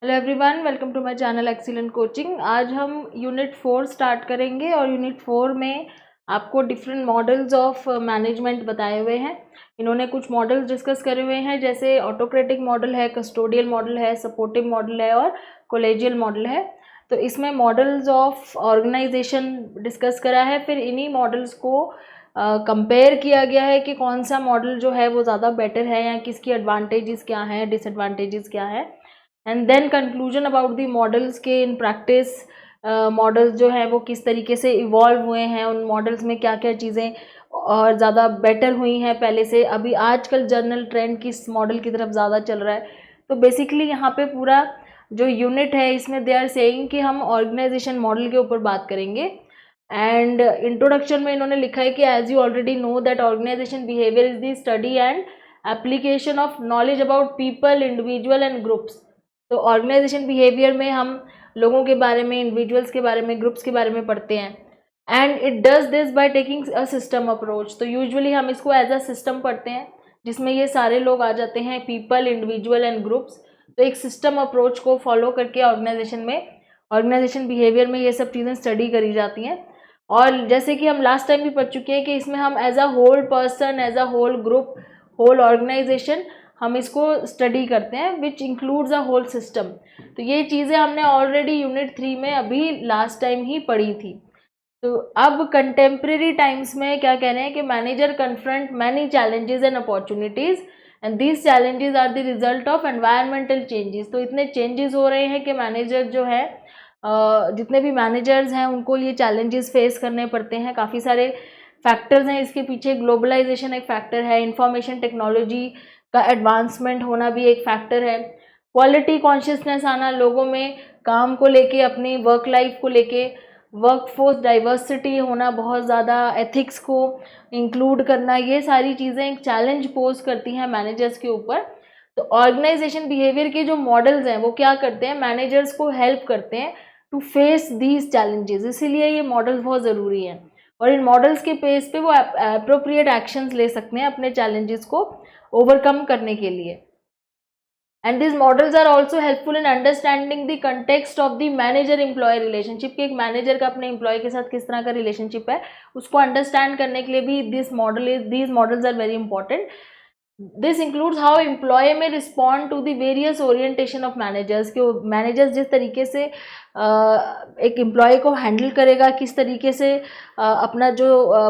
Hello everyone, welcome to my channel excellent coaching. आज हम unit 4 start करेंगे और यूनिट 4 में आपको डिफरेंट मॉडल्स ऑफ मैनेजमेंट बताए हुए हैं। इन्होंने कुछ मॉडल्स डिस्कस करे हुए हैं, जैसे ऑटोक्रेटिक मॉडल है, कस्टोडियल मॉडल है, सपोर्टिव मॉडल है और कोलेजियल मॉडल है। तो इसमें मॉडल्स ऑफ ऑर्गेनाइजेशन डिस्कस करा है। फिर इन्हीं मॉडल्स को कंपेयर किया गया है कि कौन सा मॉडल जो है वो ज़्यादा बेटर है या किसकी एडवांटेजेस क्या हैं, डिसएडवांटेजेस क्या है, and then conclusion about the models के इन प्रैक्टिस। मॉडल्स जो है वो किस तरीके से इवॉल्व हुए हैं, उन मॉडल्स में क्या क्या चीज़ें और ज़्यादा बेटर हुई हैं पहले से। अभी आजकल जर्नल ट्रेंड किस मॉडल की तरफ ज़्यादा चल रहा है। तो बेसिकली यहाँ पे पूरा जो यूनिट है इसमें दे आर सेइंग कि हम ऑर्गेनाइजेशन मॉडल के ऊपर बात करेंगे। एंड इंट्रोडक्शन में इन्होंने लिखा है कि as you already know that organisation behaviour is the study and application of knowledge about people, individual and groups. तो ऑर्गेनाइजेशन बिहेवियर में हम लोगों के बारे में, इंडिविजुअल्स के बारे में, ग्रुप्स के बारे में पढ़ते हैं। And it does this by taking a system approach. तो यूजुअली हम इसको एज अ सिस्टम पढ़ते हैं जिसमें ये सारे लोग आ जाते हैं, पीपल, इंडिविजुअल एंड ग्रुप्स। तो एक सिस्टम अप्रोच को फॉलो करके ऑर्गेनाइजेशन में, ऑर्गेनाइजेशन बिहेवियर में ये सब चीज़ें स्टडी करी जाती हैं। और जैसे कि हम लास्ट टाइम भी पढ़ चुके हैं कि इसमें हम as a whole person, as a whole group, whole organisation हम इसको स्टडी करते हैं, which includes a whole system. तो ये चीज़ें हमने ऑलरेडी यूनिट 3 में अभी लास्ट टाइम ही पढ़ी थी। तो अब कंटेम्प्रेरी टाइम्स में क्या कह रहे हैं कि manager confront many challenges and opportunities and these challenges are the result of environmental changes. तो इतने चेंजेस हो रहे हैं कि मैनेजर जो है, जितने भी मैनेजर्स हैं उनको ये चैलेंजेस फेस करने पड़ते हैं। काफ़ी सारे फैक्टर्स हैं इसके पीछे। ग्लोबलाइजेशन एक फैक्टर है, इंफॉर्मेशन टेक्नोलॉजी का एडवांसमेंट होना भी एक फैक्टर है, क्वालिटी कॉन्शियसनेस आना लोगों में काम को लेके, अपनी वर्क लाइफ को लेके, वर्कफोर्स डाइवर्सिटी होना बहुत ज़्यादा, एथिक्स को इंक्लूड करना, ये सारी चीज़ें एक चैलेंज पोज करती हैं मैनेजर्स के ऊपर। तो ऑर्गेनाइजेशन बिहेवियर के जो मॉडल्स हैं वो क्या करते हैं, मैनेजर्स को हेल्प करते हैं टू फेस दीज चैलेंजेस। इसीलिए ये मॉडल्स बहुत ज़रूरी हैं और इन मॉडल्स के बेस पे वो अप्रोप्रिएट एक्शंस ले सकते हैं अपने चैलेंजेस को ओवरकम करने के लिए। And this models are also helpful in understanding the context of the manager employee relationship, कि एक मैनेजर का अपने एम्प्लॉय के साथ किस तरह का रिलेशनशिप है उसको अंडरस्टैंड करने के लिए भी these models are very important. This includes how employ में respond to the various orientation of managers, कि मैनेजर्स जिस तरीके से एक एम्प्लॉय को हैंडल करेगा, किस तरीके से अपना जो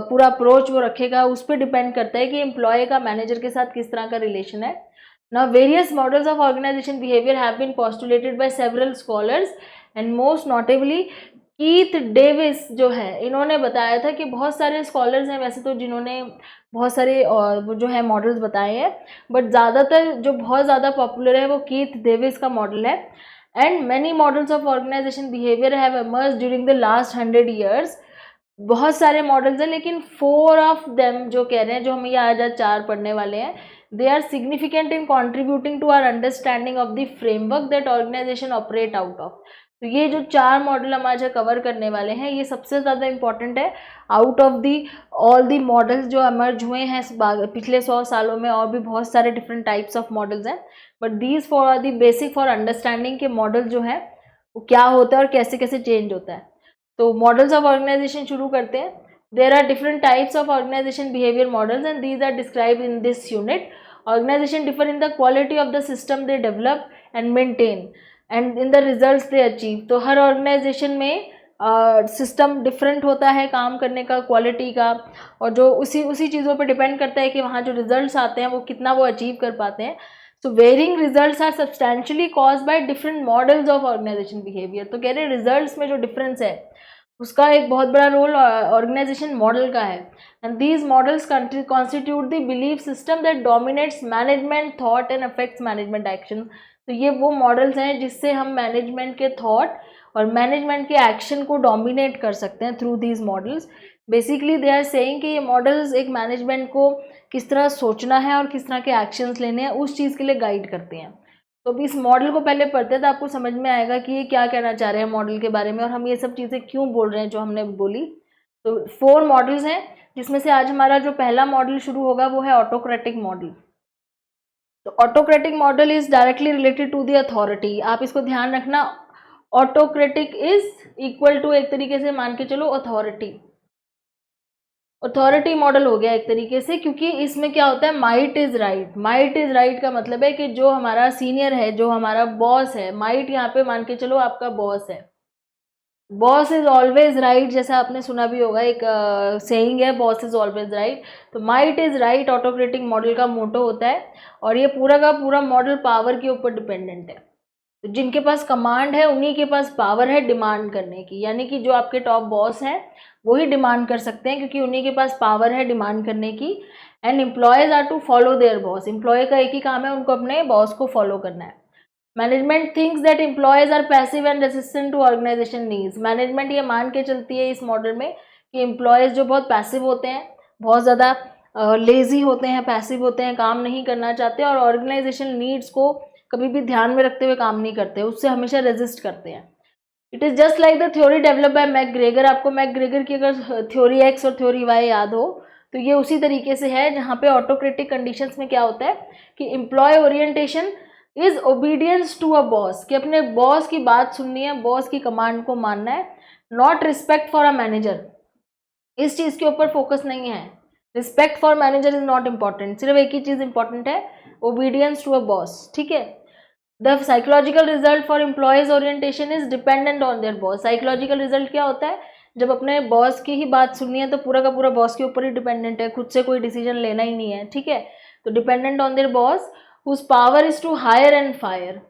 पूरा अप्रोच वो रखेगा, उस पर डिपेंड करता है कि एम्प्लॉय का मैनेजर के साथ किस तरह का रिलेशन है। Now, various models of organization behavior have been postulated by several scholars and most notably Keith Davis जो है, इन्होंने बताया था कि बहुत सारे स्कॉलर्स हैं वैसे तो जिन्होंने बहुत सारे वो जो है मॉडल्स बताए हैं, बट ज़्यादातर जो बहुत ज़्यादा पॉपुलर है वो कीथ डेविस का मॉडल है। And many models of organisation behaviour have emerged during the last 100 years। बहुत सारे मॉडल्स हैं लेकिन 4 ऑफ देम जो कह रहे हैं, जो हम ये आज 4 पढ़ने वाले हैं, they are significant in contributing to our understanding of the framework that organization operate out of। तो ये जो 4 मॉडल हम आज कवर करने वाले हैं ये सबसे ज़्यादा इंपॉर्टेंट है out of the all the models जो एमर्ज हुए हैं पिछले 100 सालों में। और भी बहुत सारे डिफरेंट टाइप्स ऑफ मॉडल्स हैं, but these four are the basic for understanding के मॉडल जो है वो क्या होता है और कैसे कैसे चेंज होता है। तो मॉडल्स ऑफ ऑर्गेनाइजेशन शुरू करते हैं। There are different types of organization behavior models and these are described in this unit. Organization differ in the quality of the system they develop and maintain and in the results they achieve। तो हर organisation में system different होता है काम करने का, quality का, और जो उसी चीज़ों पर डिपेंड करता है कि वहाँ जो रिजल्ट्स आते हैं वो कितना वो अचीव कर पाते हैं। So varying results are substantially cause by different models of organisation behaviour. तो कह रहे हैं रिजल्ट्स में जो डिफरेंस है उसका एक बहुत बड़ा रोल ऑर्गेनाइजेशन मॉडल का है। And these models constitute the belief system that dominates management thought and affects management action. तो ये वो मॉडल्स हैं जिससे हम मैनेजमेंट के थॉट और मैनेजमेंट के एक्शन को डोमिनेट कर सकते हैं through these models. Basically they are saying कि ये मॉडल्स एक मैनेजमेंट को किस तरह सोचना है और किस तरह के एक्शंस लेने हैं उस चीज़ के लिए गाइड करते हैं। तो अभी इस मॉडल को पहले पढ़ते हैं तो आपको समझ में आएगा कि ये क्या कहना चाह रहे हैं मॉडल के बारे में और हम ये सब चीज़ें क्यों बोल रहे हैं जो हमने बोली। तो 4 मॉडल्स हैं जिसमें से आज हमारा जो पहला मॉडल शुरू होगा वो है ऑटोक्रेटिक मॉडल। तो autocratic model is directly related to the authority, आप इसको ध्यान रखना। ऑटोक्रेटिक इज इक्वल टू, एक तरीके से मान के चलो, अथॉरिटी। अथॉरिटी मॉडल हो गया एक तरीके से, क्योंकि इसमें क्या होता है, might is right. Might is right का मतलब है कि जो हमारा सीनियर है, जो हमारा बॉस है, माइट यहाँ पे मान के चलो आपका बॉस है। बॉस इज ऑलवेज राइट, जैसा आपने सुना भी होगा, एक सेइंग है, बॉस इज ऑलवेज राइट। तो might is right autocratic model का मोटो होता है, और ये पूरा का पूरा मॉडल पावर के ऊपर डिपेंडेंट है। तो जिनके पास कमांड है उन्हीं के पास पावर है डिमांड करने की, यानी कि जो आपके टॉप बॉस हैं वही डिमांड कर सकते हैं, क्योंकि उन्हीं के पास पावर है डिमांड करने की। And employees are to follow their boss, employee का एक ही काम है, उनको अपने बॉस को फॉलो करना है। Management thinks that employees are passive and resistant to organisation needs, management ये मान के चलती है इस मॉडल में कि एम्प्लॉयज जो बहुत पैसिव होते हैं, बहुत ज़्यादा लेजी होते हैं, पैसिव होते हैं, काम नहीं करना चाहते, और ऑर्गेनाइजेशन नीड्स को कभी भी ध्यान में रखते हुए काम नहीं करते, उससे हमेशा रेजिस्ट करते हैं। It is just like the theory develop by McGregor, आपको मैकग्रेगर की अगर थ्योरी एक्स और थ्योरी वाई याद हो तो ये उसी तरीके से है, जहाँ पे ऑटोक्रेटिक कंडीशंस में क्या होता है कि employee orientation is obedience to a boss, कि अपने बॉस की बात सुननी है, बॉस की कमांड को मानना है, not respect for a manager, इस चीज़ के ऊपर फोकस नहीं है। Respect for manager is not important, सिर्फ एक ही चीज़ इंपॉर्टेंट है, ओबीडियंस टू अ बॉस, ठीक है। The psychological result for employees orientation is dependent on their boss, psychological result क्या होता है, जब अपने बॉस की ही बात सुननी है तो पूरा का पूरा बॉस के ऊपर ही डिपेंडेंट है, खुद से कोई डिसीजन लेना ही नहीं है, ठीक है। तो dependent on their boss whose power is to hire and fire,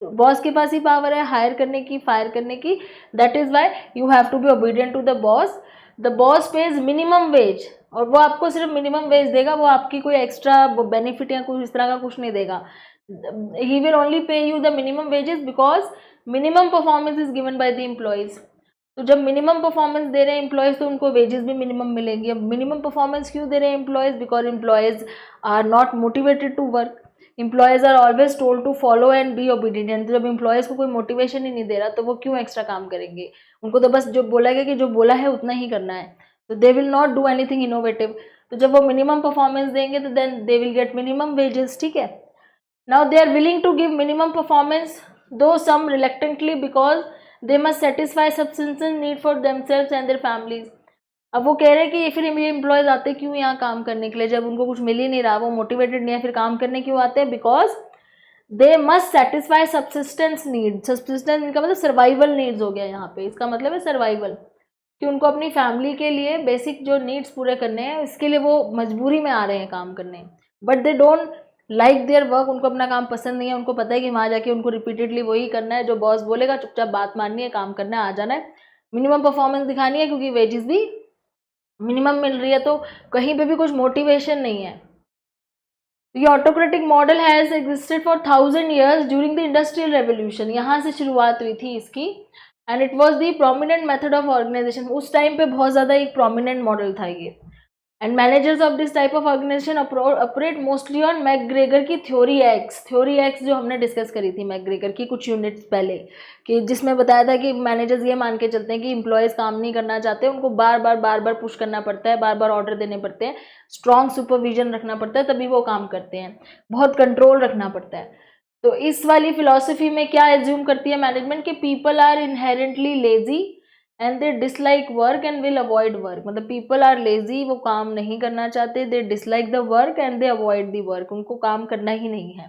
boss के पास ही पावर है हायर करने की, फायर करने की, that is why you have to be obedient to the boss. The boss pays minimum wage, और वो आपको सिर्फ मिनिमम वेज देगा, वो आपकी कोई एक्स्ट्रा बेनिफिट या कुछ इस तरह का कुछ नहीं देगा। He will only pay you the minimum wages because minimum performance is given by the employees. तो जब मिनिमम परफॉर्मेंस दे रहे हैं एम्प्लॉयज तो उनको वेजेस भी मिनिमम मिलेंगी। अब मिनिमम परफॉर्मेंस क्यों दे रहे हैं employees, because employees are not motivated to work, employees are always told to follow and be obedient. जब एम्प्लॉयज को कोई मोटिवेशन ही नहीं दे रहा तो वो क्यों एक्स्ट्रा काम करेंगे, उनको तो बस जो बोला गया कि जो बोला है उतना ही करना है, तो they will not do anything innovative. तो जब वो मिनिमम परफॉर्मेंस देंगे तो then they will get minimum wages, ठीक है। Now they are willing to give minimum performance, though some reluctantly, because they must satisfy subsistence need for themselves and their families. अब वो कह रहे हैं कि फिर ये एम्प्लॉयज आते क्यों यहाँ काम करने के लिए, जब उनको कुछ मिल ही नहीं रहा, वो मोटिवेटेड नहीं है, फिर काम करने क्यों आते हैं, because they must satisfy subsistence need. Subsistence इनका मतलब सर्वाइवल नीड्स हो गया यहाँ पे, इसका मतलब है सर्वाइवल, कि उनको अपनी फैमिली के लिए बेसिक जो नीड्स पूरे करने हैं, इसके लिए वो मजबूरी में आ रहे हैं काम करने, but they don't like their work, उनको अपना काम पसंद नहीं है, उनको पता है कि वहाँ जाके उनको रिपीटेडली वही करना है, जो बॉस बोलेगा चुपचाप बात माननी है, काम करना है, आ जाना है, मिनिमम परफॉर्मेंस दिखानी है, क्योंकि वेजेस भी मिनिमम मिल रही है, तो कहीं पे भी कुछ मोटिवेशन नहीं है। ये autocratic model has existed for 1000 years during the industrial revolution, यहाँ से शुरुआत हुई थी इसकी, and it was the prominent method of organisation, उस टाइम पे बहुत ज़्यादा एक प्रोमिनेंट मॉडल था ये। And managers of this type of organisation operate mostly on McGregor की थ्योरी एक्स जो हमने डिस्कस करी थी मैकग्रेगर की कुछ यूनिट्स पहले, कि जिसमें बताया था कि मैनेजर्स ये मान के चलते हैं कि एम्प्लॉयज़ काम नहीं करना चाहते, उनको बार बार पुश करना पड़ता है, बार बार ऑर्डर देने पड़ते हैं, स्ट्रॉन्ग सुपरविजन रखना पड़ता है, तभी वो काम करते हैं, बहुत कंट्रोल रखना पड़ता है। तो इस वाली फिलॉसफी में क्या एज्यूम करती है मैनेजमेंट, कि people are inherently lazy and they dislike work and will avoid work, मतलब पीपल आर लेजी, वो काम नहीं करना चाहते, they dislike the work and they avoid the work, उनको काम करना ही नहीं है,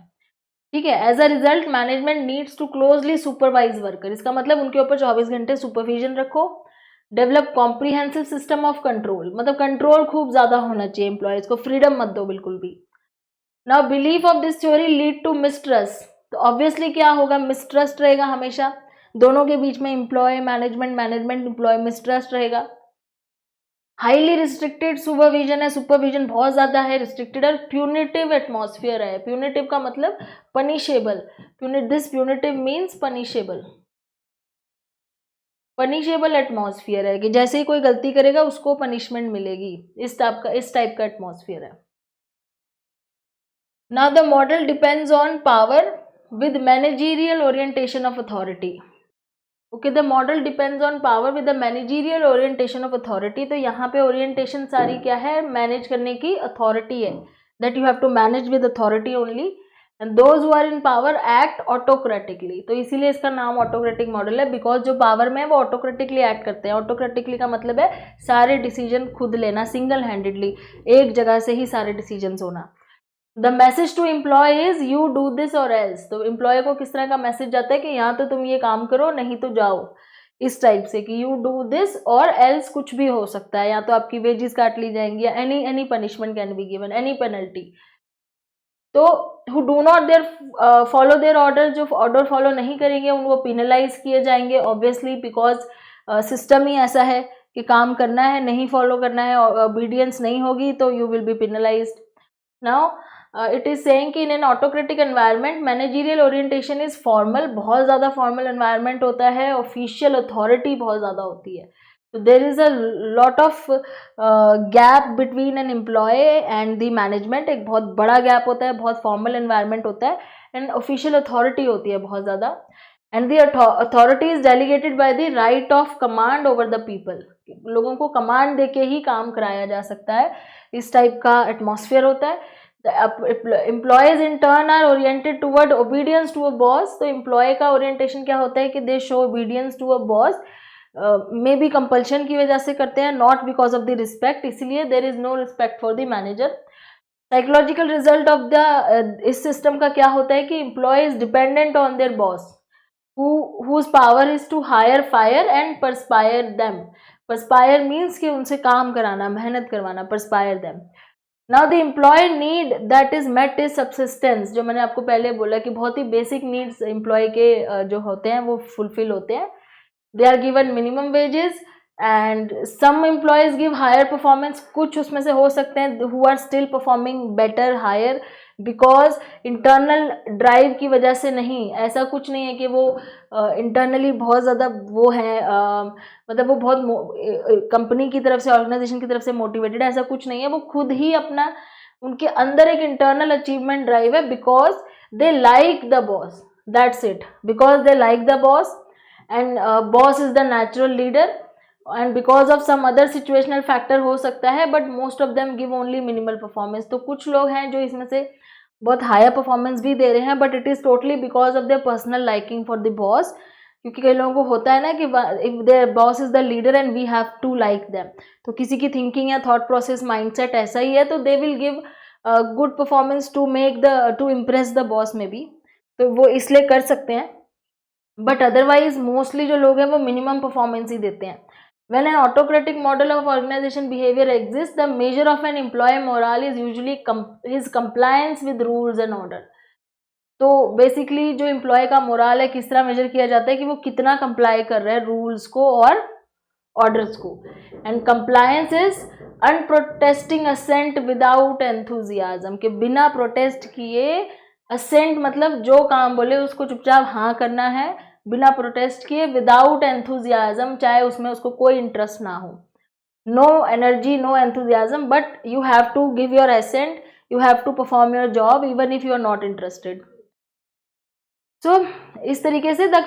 ठीक है। As a result management needs to closely supervise worker, इसका मतलब उनके ऊपर 24 घंटे सुपरविजन रखो। Develop comprehensive system of control, मतलब कंट्रोल खूब ज़्यादा होना चाहिए, एम्प्लॉयज़ को फ्रीडम मत दो बिल्कुल भी। Now belief of this theory lead to mistrust, तो ऑब्वियसली क्या होगा, मिसट्रस्ट रहेगा हमेशा दोनों के बीच में, एम्प्लॉय मैनेजमेंट एम्प्लॉय, मिसट्रस्ट रहेगा। हाईली रिस्ट्रिक्टेड सुपरविजन है, सुपरविजन बहुत ज़्यादा है, रिस्ट्रिक्टेड और प्यूनिटिव एटमॉस्फेयर है। प्यूनिटिव का मतलब punishable, this punitive means punishable, punishable atmosphere है कि जैसे ही कोई गलती करेगा उसको पनिशमेंट मिलेगी, इस टाइप का एटमॉस्फेयर है। Now the model depends on power with managerial orientation of authority. Okay, the model depends on power with the managerial orientation of authority. तो यहाँ पे orientation सारी क्या है, मैनेज करने की अथॉरिटी है, that you have to manage with authority only. And those who are in power act autocratically. तो इसीलिए इसका नाम ऑटोक्रेटिक मॉडल है, बिकॉज जो पावर में है वो ऑटोक्रेटिकली एक्ट करते हैं। ऑटोक्रेटिकली का मतलब है सारे डिसीजन खुद लेना, सिंगल हैंडेडली, एक जगह से ही सारे डिसीजन होना। The message to employee is you do this or else. तो एम्प्लॉय को किस तरह का मैसेज जाता है कि यहाँ तो तुम ये काम करो, नहीं तो जाओ, इस टाइप से कि you do this or else कुछ भी हो सकता है, या तो आपकी वेजेस काट ली जाएंगी, या any punishment can be given, any penalty. तो who do not their follow their order, जो ऑर्डर फॉलो नहीं करेंगे उनको पिनलाइज किए जाएंगे, ऑब्वियसली, बिकॉज सिस्टम ही ऐसा है कि काम करना है, नहीं फॉलो करना है, ओबीडियंस नहीं होगी तो you will be penalised. Now it is saying कि in an autocratic environment managerial orientation is formal, बहुत ज़्यादा फॉर्मल एनवायरनमेंट होता है, ऑफिशियल अथॉरिटी बहुत ज़्यादा होती है। तो there is a lot of gap between an employee and the management, एक बहुत बड़ा गैप होता है, बहुत फॉर्मल एनवायरनमेंट होता है, एंड ऑफिशियल अथॉरिटी होती है बहुत ज़्यादा, and the authority is delegated by the right of command over the people. लोगों को कमांड देके ही काम कराया जा सकता है, इस टाइप का एटमॉस्फेयर होता है। Employees in turn are oriented toward obedience to a boss. तो एम्प्लॉय का ओरिएंटेशन क्या होता है कि they show obedience to a boss, may be compulsion की वजह से करते हैं, not because of the respect, इसलिए there is no respect for the manager. Psychological result of the इस सिस्टम का क्या होता है कि employee is dependent on their boss, whose power is to hire, fire and perspire them. Perspire means कि उनसे काम कराना, मेहनत करवाना, perspire them. Now the employee need that is met is subsistence, जो मैंने आपको पहले बोला कि बहुत ही बेसिक नीड्स एम्प्लॉय के जो होते हैं वो फुलफिल होते हैं। They are given minimum wages and some employees give higher performance, कुछ उसमें से हो सकते हैं who are still performing better, higher, because internal drive की वजह से नहीं, ऐसा कुछ नहीं है कि वो इंटरनली बहुत ज़्यादा वो है, मतलब वो बहुत कंपनी की तरफ से, ऑर्गेनाइजेशन की तरफ से मोटिवेटेड है, ऐसा कुछ नहीं है, वो खुद ही अपना, उनके अंदर एक इंटरनल अचीवमेंट ड्राइव है, because they like the boss, that's it, because they like the boss and boss is the natural leader, and because of some other situational factor हो सकता है, but most of them give only minimal performance. तो कुछ लोग हैं जो इसमें से बहुत हायर परफॉर्मेंस भी दे रहे हैं, but it is totally because of their personal liking for the boss, क्योंकि कई लोगों को होता है ना कि if their boss is the leader and we have to like them, तो किसी की थिंकिंग या थॉट प्रोसेस माइंडसेट ऐसा ही है, तो they will give good performance to make the to impress the boss में भी, तो वो इसलिए कर सकते हैं, बट अदरवाइज मोस्टली जो लोग हैं वो मिनिमम परफॉर्मेंस ही देते हैं। When an autocratic model of organization behavior exists, the measure of an employee morale is usually his compliance with rules and order. तो बेसिकली जो एम्प्लॉय का मोरल है किस तरह मेजर किया जाता है कि वो कितना कंप्लाई कर रहा है रूल्स को और ऑर्डर्स को, and compliance is unprotesting assent without enthusiasm, के बिना प्रोटेस्ट किए, असेंट मतलब जो काम बोले उसको चुपचाप हाँ करना है, बिना प्रोटेस्ट किए, विदाउट एंथुजियाज्म, चाहे उसमें उसको कोई इंटरेस्ट ना हो, no energy, no enthusiasm, but you have to give your assent, you have to perform your job even if you are not interested. So इस तरीके से द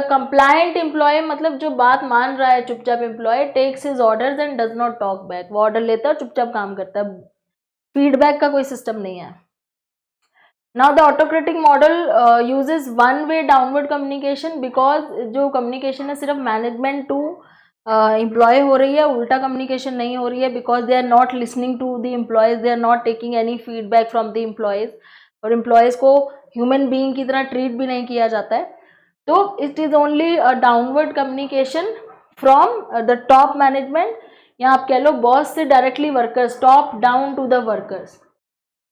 कंप्लायंट एम्प्लॉय मतलब जो बात मान रहा है चुपचाप employee, takes his orders and does not talk back, वो ऑर्डर लेता है चुपचाप काम करता है, फीडबैक का कोई सिस्टम नहीं है। Now the autocratic model uses one way downward communication, because जो communication है सिर्फ management to employee हो रही है, उल्टा communication नहीं हो रही है, because they are not listening to the employees, they are not taking any feedback from the employees, और employees को human being की तरह treat भी नहीं किया जाता है, तो it is only a downward communication from the top management, या आप कह लो boss से directly workers, top down to the workers,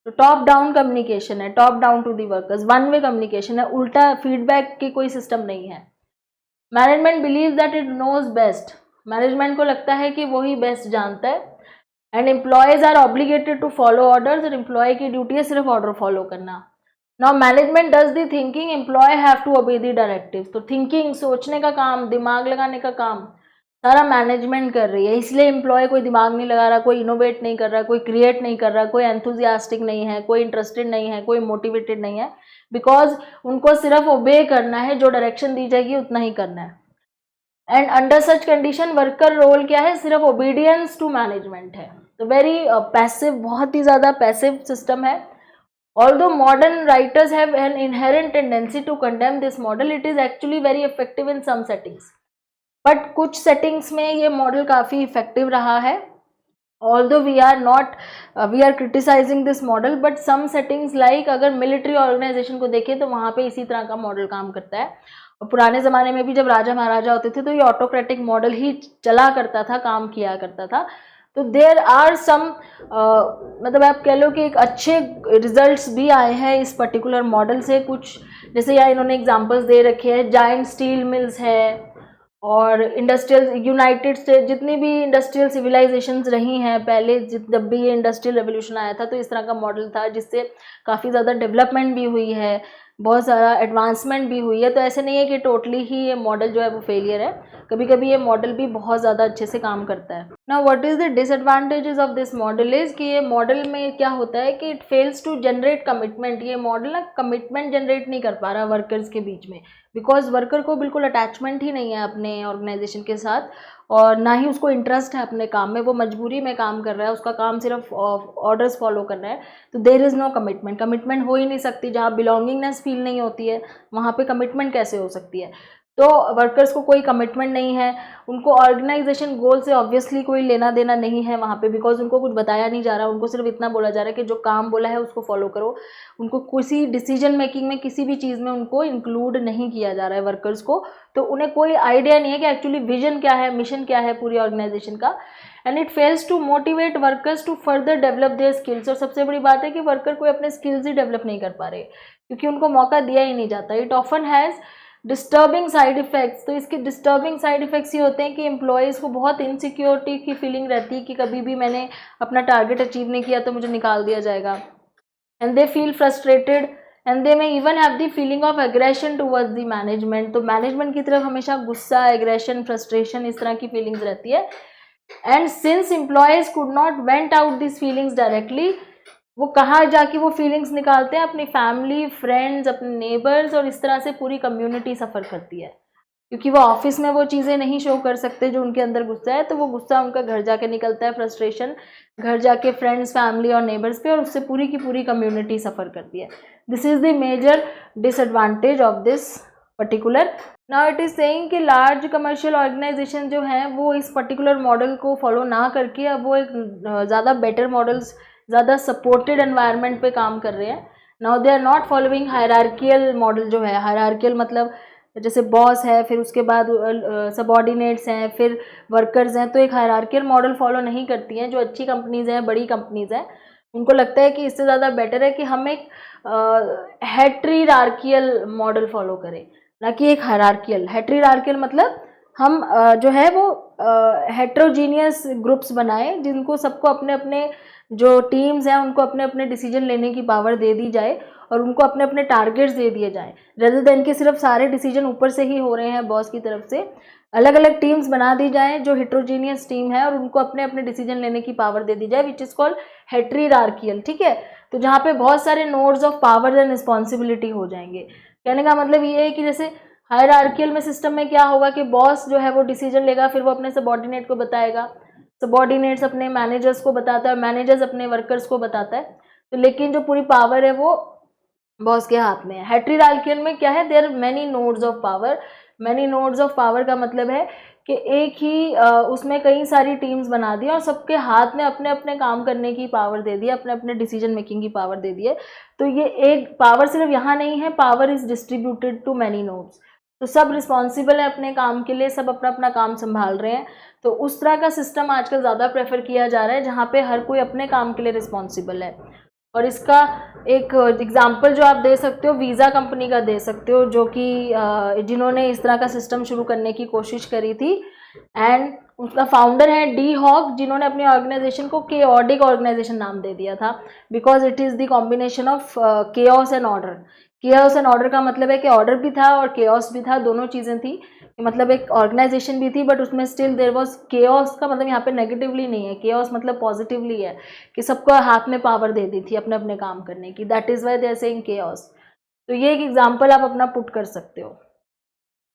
तो टॉप डाउन कम्युनिकेशन है, top down to the workers, one way communication है, उल्टा फीडबैक की कोई सिस्टम नहीं है। Management believe that it knows best, management को लगता है कि वो ही बेस्ट जानता है, and employees are obligated to follow orders, और एम्प्लॉय की ड्यूटी है सिर्फ ऑर्डर फॉलो करना। Now management does the thinking, employee have to obey the directive, तो थिंकिंग, सोचने का काम, दिमाग लगाने का काम सारा मैनेजमेंट कर रही है, इसलिए एम्प्लॉय कोई दिमाग नहीं लगा रहा, कोई इनोवेट नहीं कर रहा, कोई क्रिएट नहीं कर रहा, कोई एंथुजियास्टिक नहीं है, कोई इंटरेस्टेड नहीं है, कोई मोटिवेटेड नहीं है, बिकॉज उनको सिर्फ ओबे करना है, जो डायरेक्शन दी जाएगी उतना ही करना है। And under such condition worker role क्या है, सिर्फ ओबीडियंस टू मैनेजमेंट है, तो वेरी पैसिव, बहुत ही ज़्यादा पैसिव सिस्टम है, Although modern writers have an inherent tendency to condemn this model, it is actually very effective in some settings. But कुछ settings में ये model काफ़ी effective रहा है. Although we are criticizing this model, but some settings like अगर military organization को देखें तो वहाँ पे इसी तरह का model काम करता है. और पुराने ज़माने में भी जब राजा महाराजा होते थे तो ये ऑटोक्रेटिक मॉडल ही चला करता था, काम किया करता था. तो देर आर सम मतलब आप कह लो कि एक अच्छे रिजल्ट्स भी आए हैं इस पर्टिकुलर मॉडल से. कुछ जैसे यहाँ इन्होंने एग्जांपल्स दे रखे हैं, जायंट स्टील मिल्स है और इंडस्ट्रियल यूनाइटेड स्टेट, जितनी भी इंडस्ट्रियल सिविलाइजेशंस रही हैं पहले, जब भी ये इंडस्ट्रियल रेवोल्यूशन आया था तो इस तरह का मॉडल था जिससे काफ़ी ज़्यादा डेवलपमेंट भी हुई है, बहुत सारा एडवांसमेंट भी हुई है. तो ऐसे नहीं है कि टोटली ही ये मॉडल जो है वो फेलियर है, कभी कभी ये मॉडल भी बहुत ज़्यादा अच्छे से काम करता है. Now what is the disadvantages of this model is कि ये मॉडल में क्या होता है कि it fails to generate commitment. ये मॉडल ना कमिटमेंट जनरेट नहीं कर पा रहा वर्कर्स के बीच में, बिकॉज वर्कर को बिल्कुल अटैचमेंट ही नहीं है अपने ऑर्गेनाइजेशन के साथ और ना ही उसको इंटरेस्ट है अपने काम में. वो मजबूरी में काम कर रहा है, उसका काम सिर्फ ऑर्डर्स फॉलो करना है. तो there is no commitment. Commitment हो ही नहीं सकती. जहाँ बिलोंगिंगनेस फील नहीं होती है वहाँ पे कमिटमेंट कैसे हो सकती है. तो वर्कर्स को कोई कमिटमेंट नहीं है, उनको ऑर्गेनाइजेशन गोल से ऑब्वियसली कोई लेना देना नहीं है वहाँ पे, बिकॉज उनको कुछ बताया नहीं जा रहा. उनको सिर्फ इतना बोला जा रहा है कि जो काम बोला है उसको फॉलो करो. उनको किसी डिसीजन मेकिंग में किसी भी चीज़ में उनको इंक्लूड नहीं किया जा रहा है वर्कर्स को. तो उन्हें कोई आइडिया नहीं है कि एक्चुअली विजन क्या है, मिशन क्या है पूरी ऑर्गेनाइजेशन का. And it fails to motivate workers to further develop their skills. और सबसे बड़ी बात है कि वर्कर कोई अपने स्किल्स ही डेवलप नहीं कर पा रहे क्योंकि उनको मौका दिया ही नहीं जाता. It often has disturbing side effects. तो इसके डिस्टर्बिंग साइड इफ़ेक्ट्स ये होते हैं कि एम्प्लॉयज़ को बहुत इनसिक्योरिटी की फीलिंग रहती है कि कभी भी मैंने अपना टारगेट अचीव नहीं किया तो मुझे निकाल दिया जाएगा. And they feel frustrated and they may even have the feeling of aggression towards the management. तो मैनेजमेंट की तरफ हमेशा गुस्सा, एग्रेशन, फ्रस्ट्रेशन इस तरह की फीलिंग्स रहती है. And since employees could not went out this feelings directly, वो कहाँ जाके वो फीलिंग्स निकालते हैं, अपनी फैमिली, फ्रेंड्स, अपने नेबर्स, और इस तरह से पूरी कम्युनिटी सफ़र करती है क्योंकि वो ऑफिस में वो चीज़ें नहीं शो कर सकते जो उनके अंदर गुस्सा है. तो वो गुस्सा उनका घर जाके निकलता है, फ्रस्ट्रेशन घर जाके फ्रेंड्स, फैमिली और नेबर्स पे, और उससे पूरी की पूरी कम्युनिटी सफ़र करती है. This is the major disadvantage of this particular. Now it is saying कि लार्ज कमर्शियल ऑर्गेनाइजेशन जो हैं वो इस पर्टिकुलर मॉडल को फॉलो ना करके अब वो एक ज़्यादा बेटर मॉडल्स, ज़्यादा सपोर्टेड एनवायरनमेंट पे काम कर रहे हैं. Now they are not following hierarchical model. जो है हायरार्कियल मतलब जैसे बॉस है, फिर उसके बाद सबॉर्डिनेट्स हैं, फिर वर्कर्स हैं. तो एक हायरार्कियल मॉडल फॉलो नहीं करती हैं. जो अच्छी कंपनीज़ हैं, बड़ी कंपनीज़ हैं, उनको लगता है कि इससे ज़्यादा बेटर है कि हम एक हेट्रीरार्कियल मॉडल फॉलो करें, ना कि एक हायरार्कियल. हेट्रीरार्कियल मतलब हम जो है वो हेट्रोजीनियस ग्रुप्स बनाएं जिनको सबको अपने अपने जो टीम्स हैं उनको अपने अपने डिसीजन लेने की पावर दे दी जाए और उनको अपने अपने टारगेट्स दे दिए जाएं, रेदर देन कि सिर्फ सारे डिसीजन ऊपर से ही हो रहे हैं बॉस की तरफ से. अलग अलग टीम्स बना दी जाएं जो हेट्रोजीनियस टीम है और उनको अपने अपने डिसीजन लेने की पावर दे दी जाए, विच इज़ कॉल्ड हेट्रीरार्कियल. ठीक है. तो जहाँ पे बहुत सारे nodes of power and responsibility हो जाएंगे. कहने का मतलब ये है कि जैसे हायरार्कियल में सिस्टम में क्या होगा कि बॉस जो है वो डिसीजन लेगा, फिर वो अपने सबॉर्डिनेट को बताएगा, सबॉर्डिनेट्स अपने मैनेजर्स को बताता है, मैनेजर्स अपने वर्कर्स को बताता है. तो लेकिन जो पूरी पावर है वो बॉस के हाथ में है. हेट्रीरार्कियल में क्या है, there many nodes of power. Many nodes of power का मतलब है कि एक ही उसमें कई सारी टीम्स बना दी और सबके हाथ में अपने अपने काम करने की पावर दे दी, अपने अपने डिसीजन मेकिंग की पावर दे दी है. तो ये एक पावर सिर्फ यहाँ नहीं है, power is distributed to many nodes. तो सब रिस्पॉन्सिबल है अपने काम के लिए, सब अपना अपना काम संभाल रहे हैं. तो उस तरह का सिस्टम आजकल ज़्यादा प्रेफर किया जा रहा है जहाँ पे हर कोई अपने काम के लिए रिस्पॉन्सिबल है. और इसका एक एग्जांपल जो आप दे सकते हो वीज़ा कंपनी का दे सकते हो, जो कि जिन्होंने इस तरह का सिस्टम शुरू करने की कोशिश करी थी. एंड उसका फाउंडर है डी हॉक, जिन्होंने अपनी ऑर्गेनाइजेशन को केओटिक ऑर्गेनाइजेशन नाम दे दिया था, because it is the combination of chaos and order. Chaos and order का मतलब है कि ऑर्डर भी था और केओस भी था, दोनों चीज़ें थी. मतलब एक ऑर्गेनाइजेशन भी थी बट उसमें स्टिल देयर वाज केओस. का मतलब यहाँ पे नेगेटिवली नहीं है, केओस मतलब पॉजिटिवली है कि सबको हाथ में पावर दे दी थी अपने अपने काम करने की. That is why they are saying chaos. तो ये एक एग्जांपल आप अपना पुट कर सकते हो.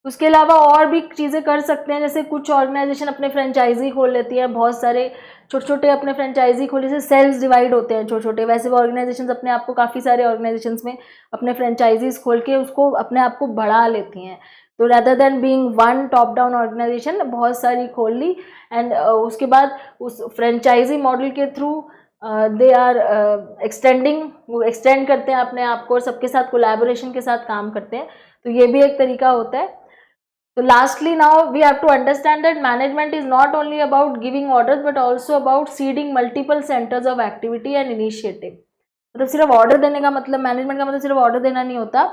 उसके अलावा और भी चीज़ें कर सकते हैं, जैसे कुछ ऑर्गेनाइजेशन अपने फ्रेंचाइजी खोल लेती हैं, बहुत सारे छोटे छोटे अपने फ्रेंचाइजी खोले, जैसे सेल्स डिवाइड होते हैं छोटे छोटे, वैसे वो ऑर्गेनाइजेशंस अपने आप को काफ़ी सारे ऑर्गेनाइजेशंस में अपने फ्रेंचाइजीज खोल के उसको अपने आप को बढ़ा लेती हैं। तो rather than being one top down organisation बहुत सारी खोल ली, एंड उसके बाद उस फ्रेंचाइजी मॉडल के थ्रू दे आर एक्सटेंडिंग, वो एक्सटेंड करते हैं अपने आप को और सबके साथ कोलैबोरेशन के साथ काम करते हैं। तो ये भी एक तरीका होता है। So lastly, now we have to understand that management is not only about giving orders but also about seeding multiple centers of activity and initiative. मतलब सिर्फ ऑर्डर देने का मतलब, मैनेजमेंट का मतलब सिर्फ ऑर्डर देना नहीं होता,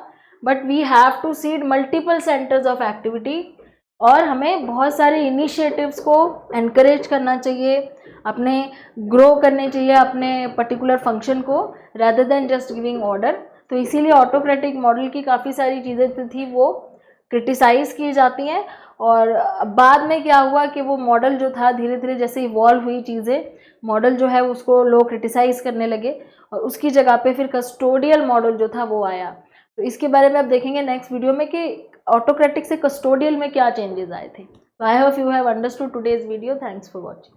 but we have to seed multiple centres of activity, और हमें बहुत सारे इनिशिएटिव्स को एनकरेज करना चाहिए, अपने ग्रो करने चाहिए अपने पर्टिकुलर फंक्शन को, rather than just giving order. तो इसीलिए ऑटोक्रेटिक मॉडल की काफ़ी सारी चीज़ें थी वो क्रिटिसाइज की जाती हैं, और बाद में क्या हुआ कि वो मॉडल जो था धीरे धीरे जैसे इवॉल्व हुई चीज़ें, मॉडल जो है उसको लोग क्रिटिसाइज करने लगे, और उसकी जगह पे फिर कस्टोडियल मॉडल जो था वो आया। तो इसके बारे में आप देखेंगे नेक्स्ट वीडियो में कि ऑटोक्रेटिक से कस्टोडियल में क्या चेंजेस आए थे। तो I hope you have understood today's video. Thanks for watching.